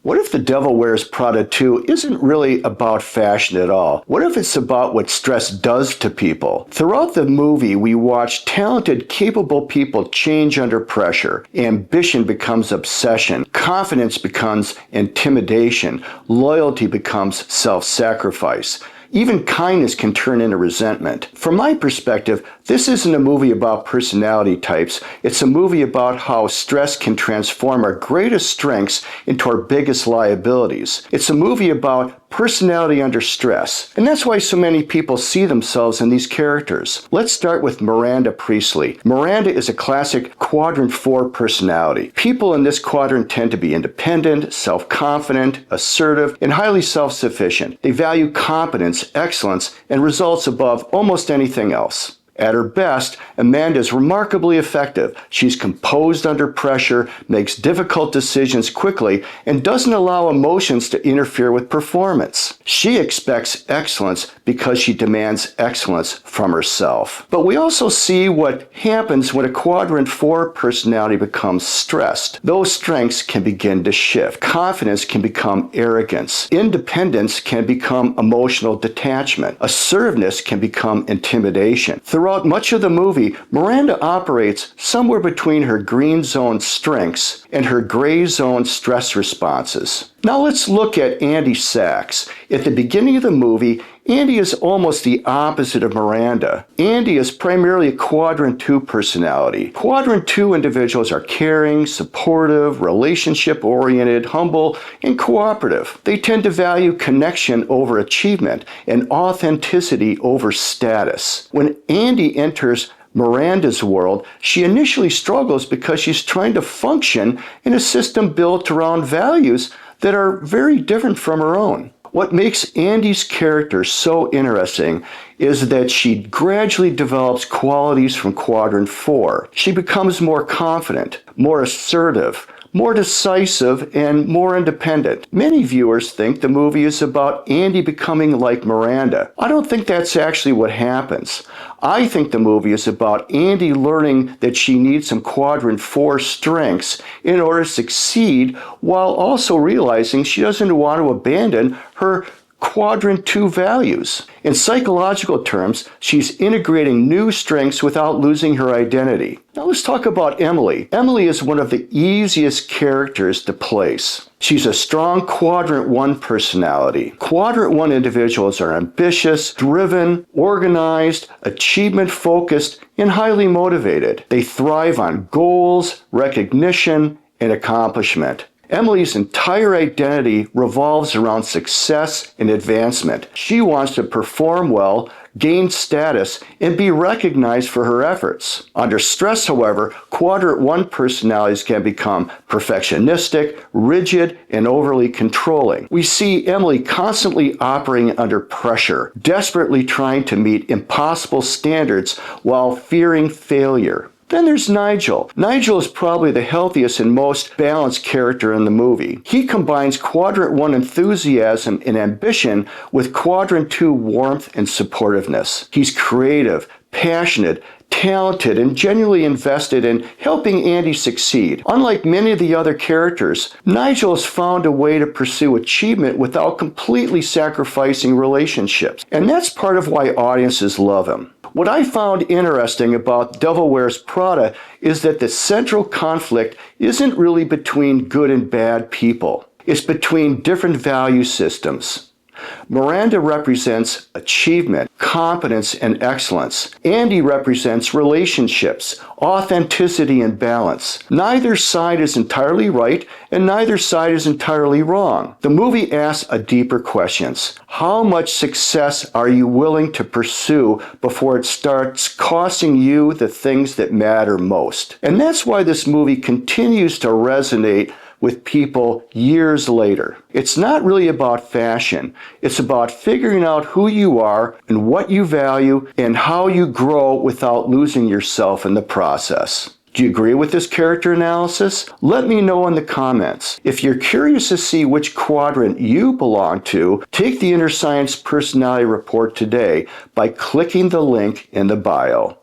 What if The Devil Wears Prada 2 isn't really about fashion at all? What if it's about what stress does to people? Throughout the movie, we watch talented, capable people change under pressure. Ambition becomes obsession. Confidence becomes intimidation. Loyalty becomes self-sacrifice. Even kindness can turn into resentment. From my perspective, this isn't a movie about personality types. It's a movie about how stress can transform our greatest strengths into our biggest liabilities. It's a movie about personality under stress. And that's why so many people see themselves in these characters. Let's start with Miranda Priestley. Miranda is a classic quadrant 4 personality. People in this quadrant tend to be independent, self-confident, assertive, and highly self-sufficient. They value competence, excellence, and results above almost anything else. At her best, Amanda is remarkably effective. She's composed under pressure, makes difficult decisions quickly, and doesn't allow emotions to interfere with performance. She expects excellence because she demands excellence from herself. But we also see what happens when a quadrant 4 personality becomes stressed. Those strengths can begin to shift. Confidence can become arrogance. Independence can become emotional detachment. Assertiveness can become intimidation. Throughout much of the movie, Miranda operates somewhere between her green zone strengths and her gray zone stress responses. Now let's look at Andy Sachs. At the beginning of the movie, Andy is almost the opposite of Miranda. Andy is primarily a quadrant 2 personality. Quadrant 2 individuals are caring, supportive, relationship-oriented, humble, and cooperative. They tend to value connection over achievement and authenticity over status. When Andy enters Miranda's world, she initially struggles because she's trying to function in a system built around values that are very different from her own. What makes Andy's character so interesting is that she gradually develops qualities from quadrant 4. She becomes more confident, more assertive, more decisive, and more independent. Many viewers think the movie is about Andy becoming like Miranda. I don't think that's actually what happens. I think the movie is about Andy learning that she needs some quadrant 4 strengths in order to succeed, while also realizing she doesn't want to abandon her quadrant 2 values. In psychological terms, she's integrating new strengths without losing her identity. Now let's talk about Emily. Emily is one of the easiest characters to place. She's a strong quadrant 1 personality. Quadrant 1 individuals are ambitious, driven, organized, achievement-focused, and highly motivated. They thrive on goals, recognition, and accomplishment. Emily's entire identity revolves around success and advancement. She wants to perform well, gain status, and be recognized for her efforts. Under stress, however, quadrant 1 personalities can become perfectionistic, rigid, and overly controlling. We see Emily constantly operating under pressure, desperately trying to meet impossible standards while fearing failure. Then there's Nigel. Nigel is probably the healthiest and most balanced character in the movie. He combines quadrant 1 enthusiasm and ambition with quadrant 2 warmth and supportiveness. He's creative, passionate, talented, and genuinely invested in helping Andy succeed. Unlike many of the other characters, Nigel has found a way to pursue achievement without completely sacrificing relationships. And that's part of why audiences love him. What I found interesting about Devil Wears Prada is that the central conflict isn't really between good and bad people. It's between different value systems. Miranda represents achievement, competence, and excellence. Andy represents relationships, authenticity, and balance. Neither side is entirely right, and neither side is entirely wrong. The movie asks a deeper question. How much success are you willing to pursue before it starts costing you the things that matter most? And that's why this movie continues to resonate with people years later. It's not really about fashion. It's about figuring out who you are and what you value and how you grow without losing yourself in the process. Do you agree with this character analysis? Let me know in the comments. If you're curious to see which quadrant you belong to, take the InnerScience Personality Report today by clicking the link in the bio.